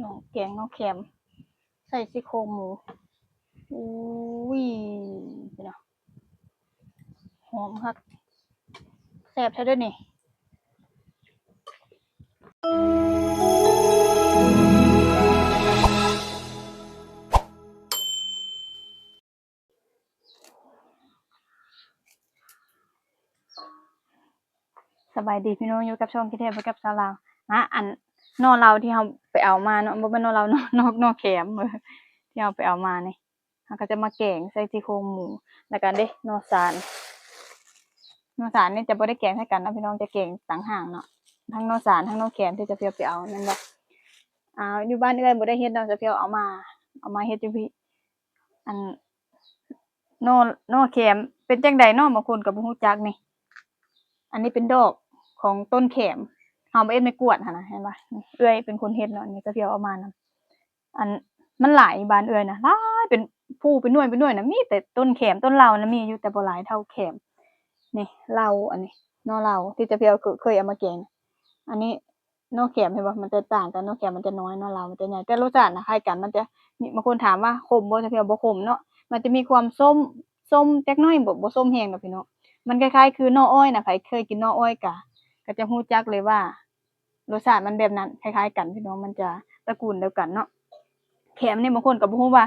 น้องแกงนอกแคมใส่ซี่โครงหมูอุ้ยเนาะหอมครับแซ่บใช่ด้วยนี่สบายดีพี่น้องอยู่กับช่องคิดเทพกับสาวลาวนะอันนอเราที่เราไปเอามาเนาะบ่เป็นนอเรานอแคมที่เราไปเอามานี่เราก็จะมาแกงใส่ซี่โครงหมูแล้วกันเด้นอสารนี่จะบ่ได้แกงให้กันนะพี่น้องจะแกงต่างหากเนาะทั้งนอสารทั้งนอแคมที่จะเพียวไปเอานั่นแหละอยู่บ้านเอื้อยบ่ได้เฮ็ดเนาะจะเพียวเอามาเฮ็ดอยู่พี่อันนอแคมเป็นจังได๋เนาะบางคนก็บ่ฮู้จักนี่อันนี้เป็นดอกของต้นแขมเฮาบ่เอ็ดไม่กวดหั่นน่ะเห็นบ่เอื้อยเป็นคนเฮ็ดเนาะอันนี้จะเพียวเอามานำอันมันหลายบ้านเอื้อยน่ะหลายเป็นภูเป็นหน่วยน่ะมีแต่ต้นแขมต้นเหล้าน่ะมีอยู่แต่บ่หลายเท่าแขมนี่เหล้าอันนี้นอเหล้าที่จะเพียวเคยเอามาแกงอันนี้นอแขมเห็นบ่มันจะต่างกันนอแขมมันจะน้อยนอเหล้ามันจะใหญ่แต่รสชาติน่ะคล้ายกันมันจะมีบางคนถามว่าขมบ่จะเพียวบ่ขมเนาะมันจะมีความส้มจักหน่อยบ่ส้มแรงดอกพี่น้องมันคล้ายๆคือนออ้อยน่ะไผเคยกินนออ้อยก็จะรู้จักเลยว่ารสชาติมันแบบนั้นคล้ายๆกันพี่น้องมันจะตระกูลเดียวกันเนาะแขมนี่บางคนก็บ่รู้ว่า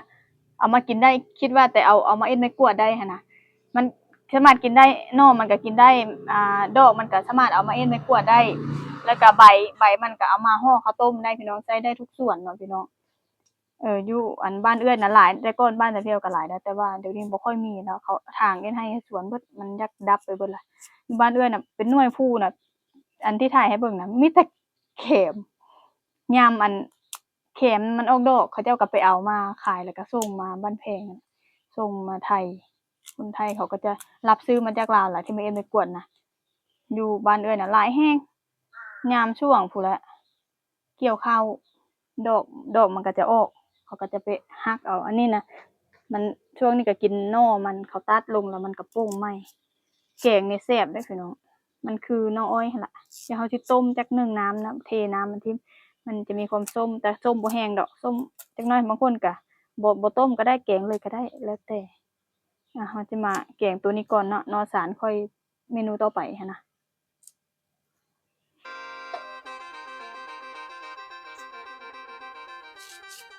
เอามากินได้คิดว่าแต่เอามาเอ็ดไม้กวาดได้หันน่ะมันสามารถกินได้นอมันก็กินได้ดอกมันก็สามารถเอามาเอ็ดไม้กวาดได้แล้วก็ใบมันก็เอามาห่อข้าวต้มได้พี่น้องใช้ได้ทุกส่วนเนาะพี่น้องอยู่อันบ้านเอื้อยน่ะหลายแต่ก่อนบ้านตะเพียวก็หลายนะแต่ว่าเดี๋ยวนี้บ่ค่อยมีแล้วเขาถางเฮ็ดไร่เฮ็ดสวนเบิดมันอยากดับไปเบิดล่ะบ้านเอื้อยน่ะเป็นหน่วยพูน่ะอันที่ถ่ายให้เบิ่งน่ะมีแต่แขมยามอันแขมมันออกดอกเขาเจ้าก็ไปเอามาขายแล้วก็ส่งมาบ้านแพงส่งมาไทยคนไทยเขาก็จะรับซื้อมาจากลาวแหละที่มาเอ็ดไปกวนน่ะอยู่บ้านเอื้อยน่ะหลายแรงยามช่วงพู้นแหละเกี่ยวข้าวดอกมันก็จะออกเขาก็จะไปหักเอาอันนี้นะมันช่วงนี้ก็กินหน่อมันเขาตัดลงแล้วมันก็โป่งไหม้แกงนี่แซ่บเด้อพี่น้องมันคือหน่ออ้อยหั่นล่ะเดี๋ยวเราสิต้มจักหนึ่งน้ำนะเทน้ำมันทิ่มันจะมีความส้มแต่ส้มบ่แห้งดอกส้มจักหน่อยบางคนก็บ่ต้มก็ได้แกงเลยก็ได้แล้วแต่เราจะมาแกงตัวนี้ก่อนเนาะนอสารค่อยเมนูต่อไปหั้นนะ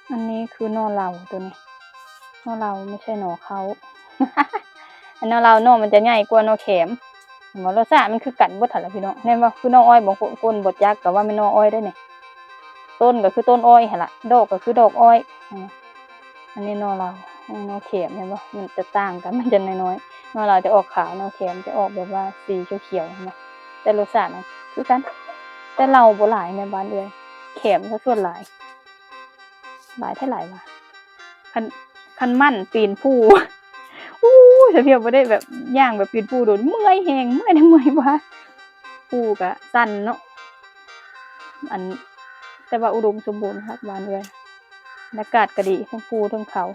อันนี้คือหน่อเหลาตัวนี้หน่อเหลาไม่ใช่หน่อเขา อันหน่อเหลาหน่อมันจะใหญ่กว่าหน่อแขมบ่รสชาติมันคือกันเบิดหั่นล่ะพี่น้องแม่นบ่คือหน่ออ้อยบางคนบ่จักก็ว่าแม่นหน่ออ้อยเด้อนี่ต้นก็คือต้นอ้อยหั่นล่ะดอกก็คือดอกอ้อยอันนี้หน่อเหลาหน่อแขมเห็นบ่มันจะต่างกันมันจะน้อยๆหน่อเหลาจะออกขาวหน่อแขมจะออกแบบว่าสีเขียวๆเห็นบ่แต่รสชาติน่ะคือกันแต่เหล้าบ่หลายในบ้านเอื้อยแขมซะส่วนหลายเท่าหลายว่ะคันมันปีนภูอู้แต่เพียวบ่ได้แบบย่างแบบปีนภูโดนเมื่อยแรงเมื่อยเมื่อยว่าภูก็สั้นเนาะอันแต่ว่าอุดมสมบูรณ์ครับบ้านเอื้อยบรรยากาศก็ดีทั้งภูทั้งเขา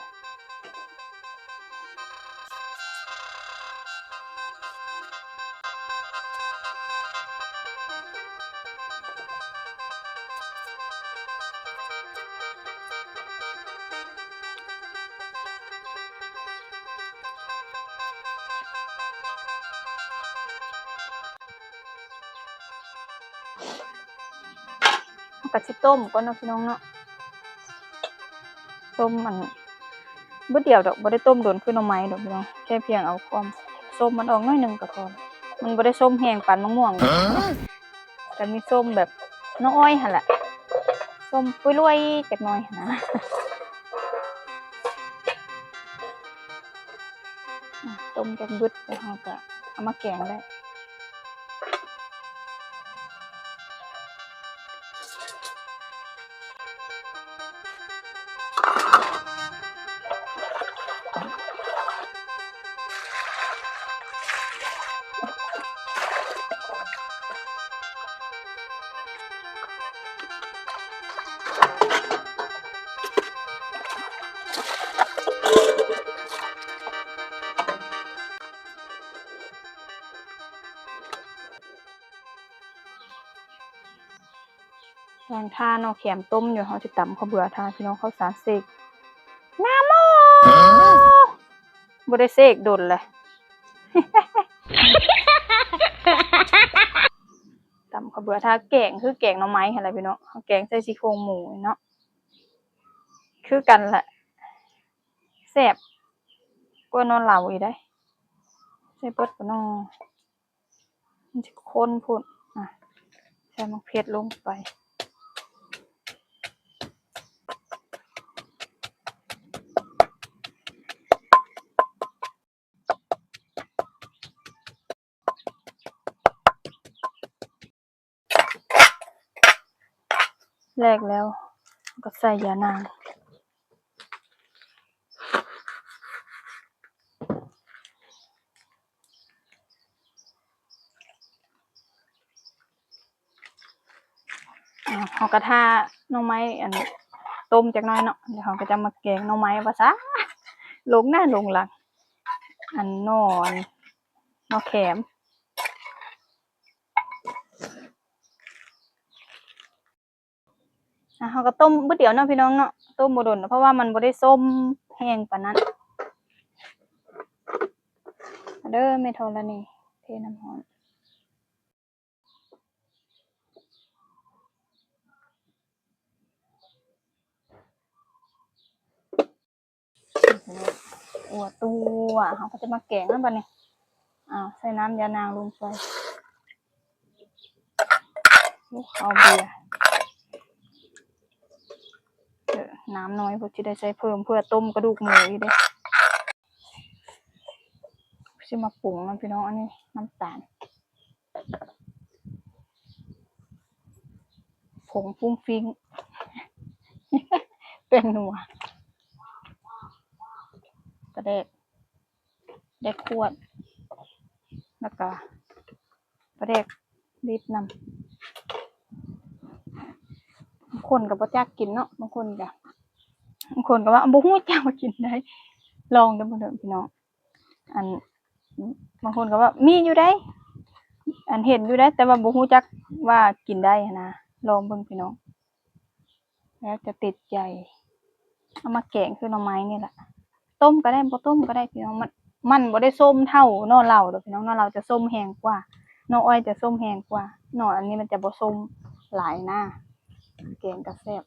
เราก็สิต้มก่อนเนาะพี่น้องเนาะต้มมันบ่เดียวดอกบ่ได้ต้มโดนคือหน่อไม้ดอกพี่น้องแค่เพียงเอาความส้มมันออกหน่อยหนึ่งก็พอมันบ่ได้ส้มแห้งปานมะม่วงก็มีส้มแบบน้ำอ้อยหั่นแหละส้มปุยรวยจักหน่อยหั้นนะต้มจักบึดแล้วเราก็เอามาแกงได้ างท่าเนาะแขมต้มอยู่เขาจะตำข้าวเบื่อทาพี่น้องข้าวสารเสกน้ำโมบ่ได้เสกโดนเลย ตำข้าวเบื่อทาแกงคือแกงหน่อไม้อะไรพี่น้องแกงใส่ซี่โครงหมูเนาะคือกันแหละแซ่บกว่านอนเหลาอีกได้ใส่เบิดบ่น้อมันสิข้นพุ่นอ่ะใส่มะเขือลงไปแรกแล้วก็ใส่ยานางเขาก็ท่าหน่อไม้อันต้มจักหน่อยเนาะเดี๋ยวเขาก็จะมาแกงหน่อไม้ว่าซะลงหน้าลงหลังอันนอนนอแขมเขาก็ต้มบ่เดี๋ยวเนาะพี่น้องเนาะต้มบ่โดนเพราะว่ามันบ่ได้ส้มแห้งปานนั้นเด้อแม่ธรณีเทน้ำร้อนอัวตัวเขาก็จะมาแกงแล้วบัดนี้ใส่น้ำยานางลงไปลูกเอาเบียร์น้ำน้อยพวกที่ได้ใช้เพิ่มเพื่อต้มกระดูกหมูอีกเด้สิมาปรุงนะพี่น้องอันนี้น้ำตาลผงฟุ้งฟิ้ง เป็นนัวกระเดกได้ขวดแล้วก็กระเดกดิบนำบางคนก็บ่จักกินเนาะบางคนก็ว่าบ่ฮู้จักว่ากินได้ลองเด้อบ่เด้อพี่น้องอันบางคนก็ว่ามีอยู่ได้อันเห็นอยู่ได้แต่ว่าบ่ฮู้จักว่ากินได้นะลองเบิ่งพี่น้องแล้วจะติดใจเอามาแกงคือหน่อไม้นี่แหละต้มก็ได้บ่ต้มก็ได้พี่น้องมันบ่ได้ส้มเท่าหน่อเหล้าดอกพี่น้องหน่อเหล้าจะส้มแห้งกว่าหน่ออ้อยจะส้มแห้งกว่าหน่ออันนี้มันจะบ่ส้มหลายนะแกงก็แซ่บ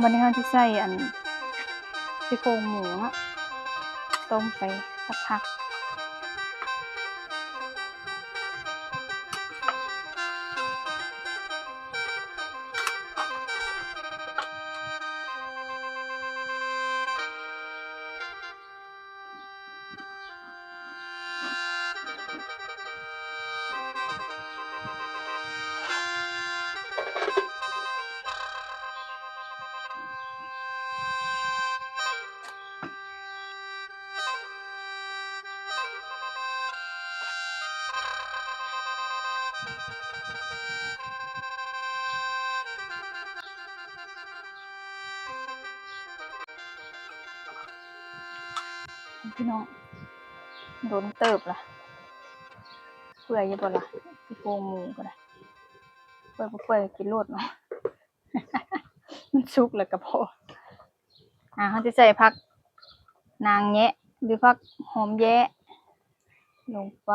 บัดนี้เราสิใส่อันซี่โครงหมูเนาะต้มไปสักพักพี่น้องโดนเติบล่ะเปื่อยอยู่บ่ล่ะซี่โครงหมูก็ได้เปื่อยบ่เปื่อยกินโลดเนาะ มันสุกแล้วก็พอเขาจะใส่ผักนางแยะหรือผักหอมแยะลงไป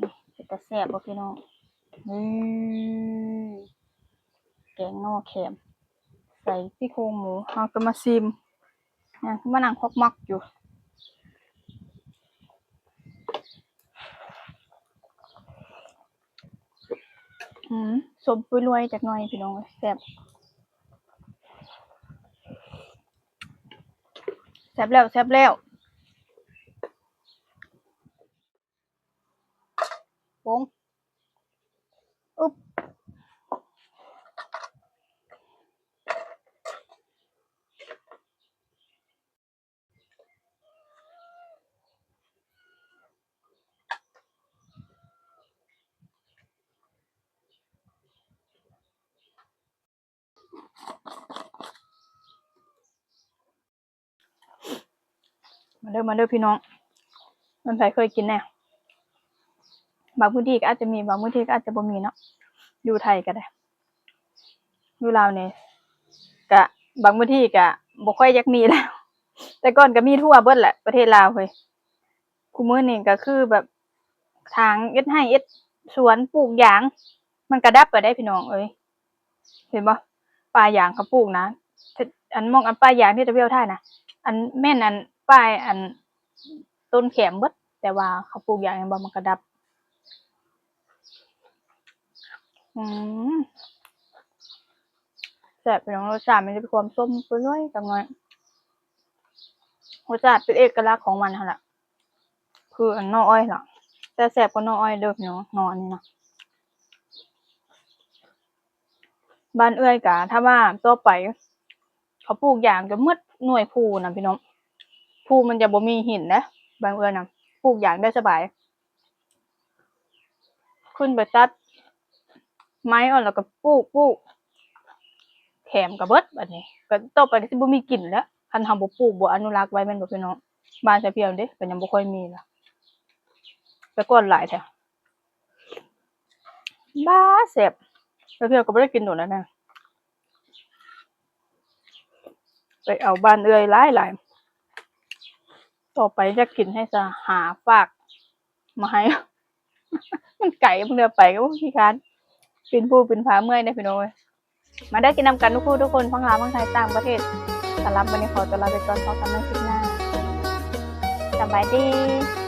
นี่จะแซ่บบ่พี่น้องแกงงอแขมใส่ซี่โครงหมูเราก็มาซิมเนี่ยมานั่งพกมักอยู่สมปุยรวยจากหน่อยพี่น้องแซ่บแซ่บแล้วแซ่บแล้วปงอุ๊บ มาเด้อพี่น้องมันใครเคยกินแน่บางพื้นที่ก็อาจจะมีบางพื้นที่ก็อาจจะบ่มีเนาะอยู่ไทยก็ได้อยู่ลาวนี่ก็บางพื้นที่ก็บ่ค่อยอยากมีแล้วแต่ก่อนก็มีทั่วเบิดแหละประเทศลาวเฮ้ยคุมื้อนี้ก็คือแบบทางเอ็ดให้เอ็ดสวนปลูกยางมันก็ดับไปได้พี่น้องเอ้ยเห็นบ่ป่ายางเขาปลูกนะอันมองอันป่ายางที่ตะเวียวท่ายนะอันแม่นอันป้ายอันต้นแขมเบิดแต่ว่าเขาปลูกยางบ่มันก็ดับอืมแซ่บพี่น้องรสชาติมันจะมีความส้มเปรี้ยวจังหน่อยรสชาติเป็นเอกลักษณ์ของมันหั่นล่ะคืออันน้ออ้อยล่ะแต่แซ่บกว่าน้ออ้อยเด้อพี่น้องน้ออันนี้นะบ้านเอื้อยก็ถ้าว่าต่อไปเขาปลูกยางจนหมดหน่วยภูน่ะพี่น้องภูมันจะบ่มีหินนะบ้านเอื้อยน่ะปลูกยางได้สบายขึ้นไปตัดไม้อ่อนแล้วก็ปลูกแถมก็เบิดบัดนี้ก็ต่อไปก็สิบ่มีกินแล้วคันเฮาบ่ปลูกบ่อนุรักษ์ไว้แม่นบ่พี่น้องบ้านแต่เพียงเด้ก็ยังบ่ค่อยมีล่ะแต่ก่อนหลายแท้บ้าแซ่บแต่เพียงก็บ่ได้กินโดนแล้วนะไปเอาบ้านเอื้อยหลายๆต่อไปจะกินให้ซะหาฝากมาให้ มันไกลเพิ่นไปก็บ่ขี้คร้านปีนภูปีนผาเมื่อยเด้อพี่น้องเอ้ยมาเด้อกินนำกันทุกคนทั้งลาวทั้งไทยต่างประเทศสำหรับวันนี้ขอตัวลาไปก่อนพบกันใหม่คลิปหน้าสบายดี